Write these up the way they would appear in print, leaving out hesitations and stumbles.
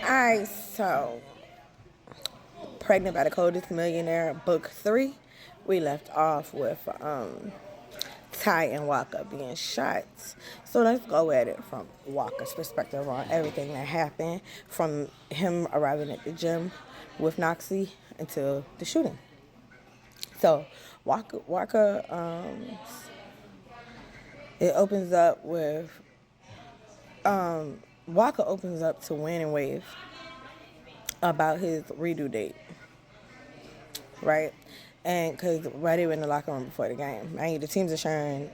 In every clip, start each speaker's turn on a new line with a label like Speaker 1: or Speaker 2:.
Speaker 1: Alright, so Pregnant by the Coldest Millionaire, Book 3. We left off with Ty and Walker being shot. So let's go at it from Walker's perspective on everything that happened, from him arriving at the gym with Noxie until the shooting. So Walker, it opens up with Walker opens up to Win and Wave about his redo date, right? And because they were in the locker room before the game. The teams are sharing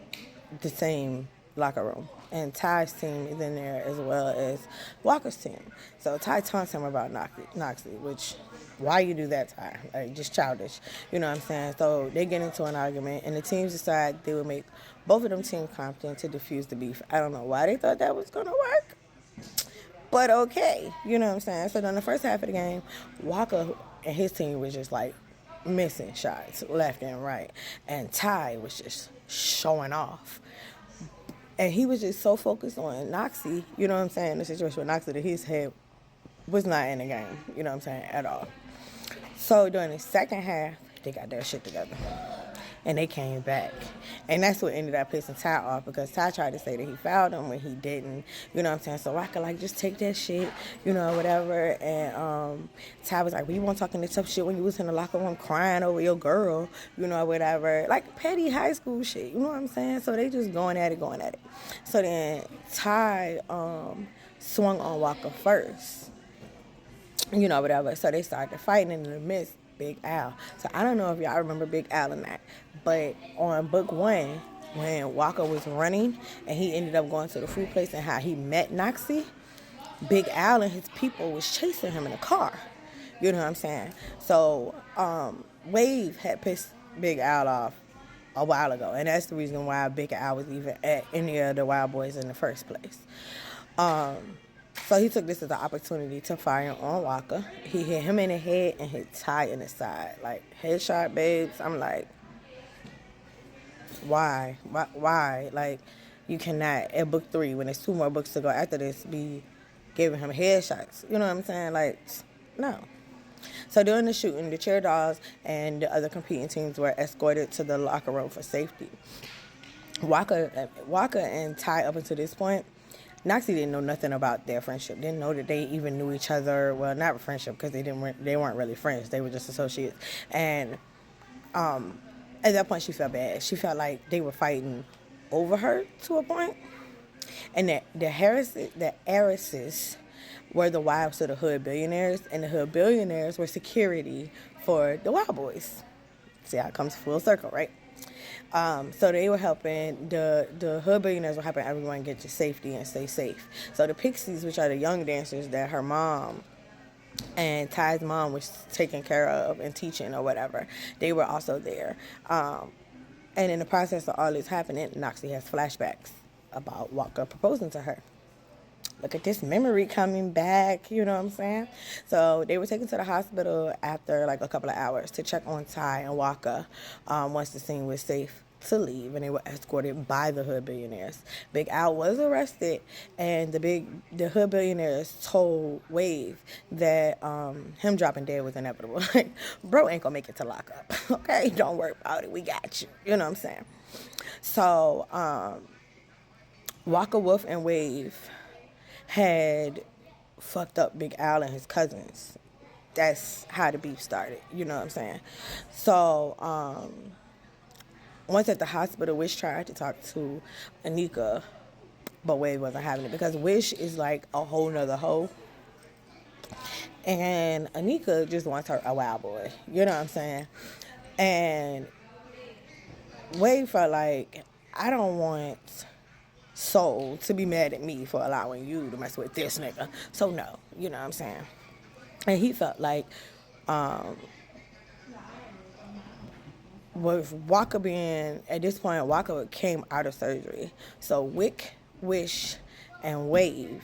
Speaker 1: the same locker room. And Ty's team is in there as well as Walker's team. So Ty taunts him about Noxie, which, why you do that, Ty? Like, just childish. You know what I'm saying? So they get into an argument, and the teams decide they would make both of them team competent to defuse the beef. I don't know why they thought that was going to work, but okay. You know what I'm saying? So then the first half of the game, Walker and his team was just like missing shots left and right. And Ty was just showing off. And he was just so focused on Noxie, you know what I'm saying, the situation with Noxie, that his head was not in the game, you know what I'm saying, at all. So during the second half, they got their shit together. And they came back. And that's what ended up pissing Ty off, because Ty tried to say that he fouled him when he didn't. You know what I'm saying? So I could, just take that shit, whatever. And Ty was like, well, you weren't talking this tough shit when you was in the locker room crying over your girl, whatever. Like petty high school shit, you know what I'm saying? So they just going at it. So then Ty swung on Walker first, whatever. So they started fighting in the midst. Big Al. So I don't know if y'all remember Big Al or not, but on book 1, when Walker was running and he ended up going to the food place and how he met Noxie, Big Al and his people was chasing him in a car. You know what I'm saying? So Wave had pissed Big Al off a while ago, and that's the reason why Big Al was even at any of the Wild Boys in the first place. So he took this as an opportunity to fire on Walker. He hit him in the head and hit Ty in the side. Like, headshot, babes. I'm like, why? Why? Like, you cannot, at book 3, when there's 2 more books to go after this, be giving him headshots. You know what I'm saying? Like, no. So during the shooting, the cheer dolls and the other competing teams were escorted to the locker room for safety. Walker and Ty, up until this point, Noxie didn't know nothing about their friendship. Didn't know that they even knew each other. Well, not friendship, because they weren't really friends. They were just associates. And at that point, she felt bad. She felt like they were fighting over her to a point. And that the heiresses were the wives of the hood billionaires, and the hood billionaires were security for the Wild Boys. See how it comes full circle, right? So they were helping, the hood billionaires were helping everyone get to safety and stay safe. So the Pixies, which are the young dancers that her mom and Ty's mom was taking care of and teaching or whatever, they were also there. And in the process of all this happening, Noxie has flashbacks about Walker proposing to her. Look at this memory coming back, you know what I'm saying? So they were taken to the hospital after a couple of hours to check on Ty and Walker once the scene was safe to leave, and they were escorted by the hood billionaires. Big Al was arrested, and the hood billionaires told Wave that him dropping dead was inevitable. Like, bro ain't gonna make it to lock up. Okay, don't worry about it. We got you. You know what I'm saying? So Walker, Wolf, and Wave had fucked up Big Al and his cousins. That's how the beef started, you know what I'm saying? So once at the hospital, Wish tried to talk to Anika, but Wade wasn't having it, because Wish is like a whole nother hoe, and Anika just wants her a wild boy, you know what I'm saying? And Wade felt like, I don't want Soul to be mad at me for allowing you to mess with this nigga. So no, you know what I'm saying? And he felt like with Walker being, at this point, Walker came out of surgery. So Wick, Wish, and Wave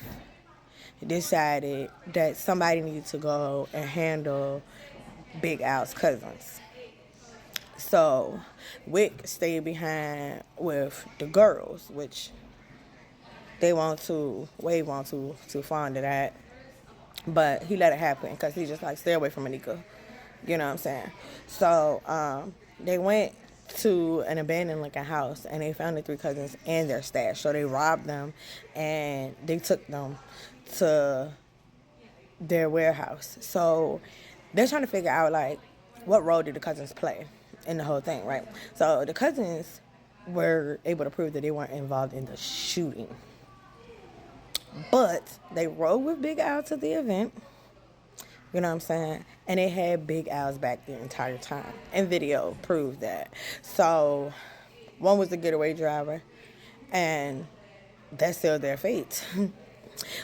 Speaker 1: decided that somebody needed to go and handle Big Al's cousins. So Wick stayed behind with the girls, which Wave want to fond of that. But he let it happen because he just like, stay away from Anika. You know what I'm saying? So they went to an abandoned looking house and they found the three cousins and their stash. So they robbed them and they took them to their warehouse. So they're trying to figure out like what role did the cousins play in the whole thing, right? So the cousins were able to prove that they weren't involved in the shooting. But they rode with Big Al to the event. You know what I'm saying? And they had Big Al's back the entire time. And video proved that. So one was the getaway driver. And that sealed their fate.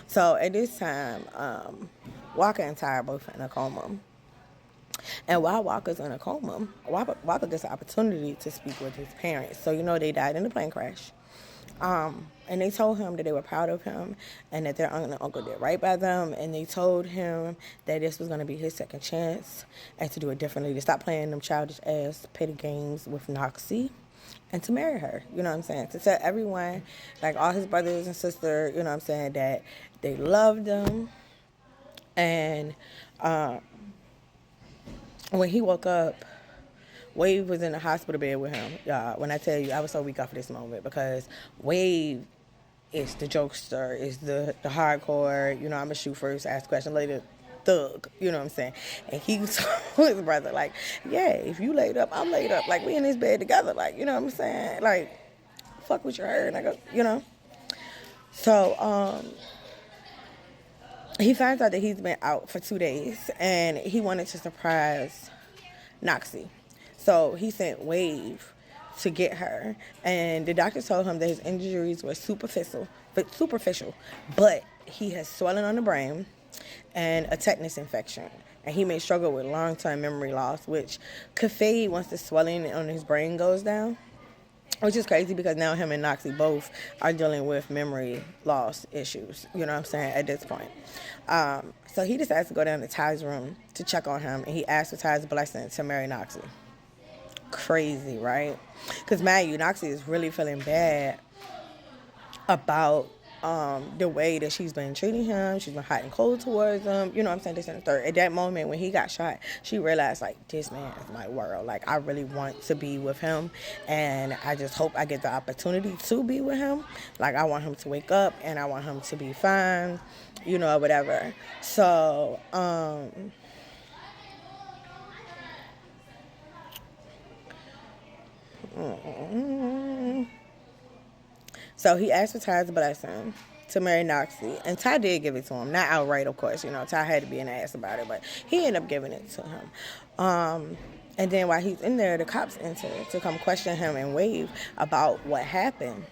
Speaker 1: So at this time, Walker and Ty are both in a coma. And while Walker's in a coma, Walker gets an opportunity to speak with his parents. So, they died in a plane crash. And they told him that they were proud of him and that their aunt and uncle did right by them. And they told him that this was going to be his second chance and to do it differently, to stop playing them childish ass petty games with Noxie and to marry her. You know what I'm saying? To tell everyone, like all his brothers and sisters, you know what I'm saying, that they loved him. And when he woke up, Wave was in the hospital bed with him. Y'all, when I tell you, I was so weak off of this moment because Wave is the jokester, is the hardcore, I'm going to shoot first, ask question later, thug, you know what I'm saying? And he told his brother, like, yeah, if you laid up, I'm laid up. Like, we in this bed together, like, you know what I'm saying? Like, fuck what you heard, nigga, So, he finds out that he's been out for 2 days, and he wanted to surprise Noxie. So he sent Wave to get her, and the doctor told him that his injuries were superficial, but he has swelling on the brain and a tetanus infection, and he may struggle with long-term memory loss, which could fade once the swelling on his brain goes down, which is crazy because now him and Noxie both are dealing with memory loss issues, you know what I'm saying, at this point. So he decides to go down to Ty's room to check on him, and he asks for Ty's blessing to marry Noxie. Crazy, right? Because, man, Noxie is really feeling bad about the way that she's been treating him. She's been hot and cold towards him. You know what I'm saying? This and the third. At that moment when he got shot, she realized, like, this man is my world. Like, I really want to be with him, and I just hope I get the opportunity to be with him. Like, I want him to wake up, and I want him to be fine, or whatever. So, So he asked for Ty's blessing to marry Noxie, and Ty did give it to him. Not outright, of course. Ty had to be an ass about it, but he ended up giving it to him. And then while he's in there, the cops enter to come question him and Wave about what happened.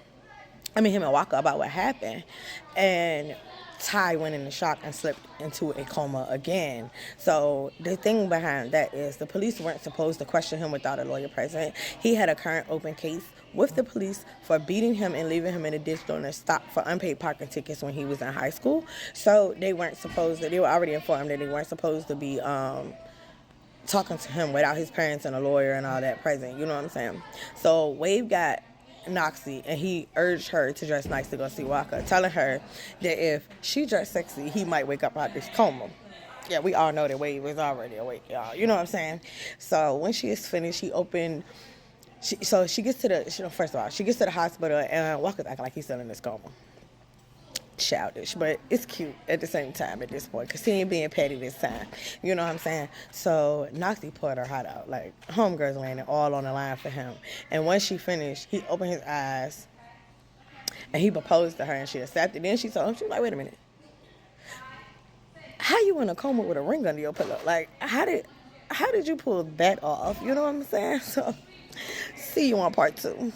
Speaker 1: Him and Walker about what happened. And Ty went into shock and slipped into a coma again. So the thing behind that is the police weren't supposed to question him without a lawyer present. He had a current open case with the police for beating him and leaving him in a ditch during a stop for unpaid parking tickets when he was in high school. So they were already informed that they weren't supposed to be talking to him without his parents and a lawyer and all that present. You know what I'm saying? So Wave got Noxie, and he urged her to dress nice to go see Walker, telling her that if she dressed sexy, he might wake up out this coma. Yeah, we all know that Wave was already awake, y'all. You know what I'm saying? So when she is finished, she gets to the hospital, and Walker's acting like he's still in this coma. Childish, but it's cute at the same time at this point because he ain't being petty this time. You know what I'm saying? So Noxie poured her heart out. Like, homegirls laying it all on the line for him. And once she finished, he opened his eyes and he proposed to her, and she accepted. Then she told him, she was like, wait a minute. How you in a coma with a ring under your pillow? Like, how did you pull that off? You know what I'm saying? So see you on part 2.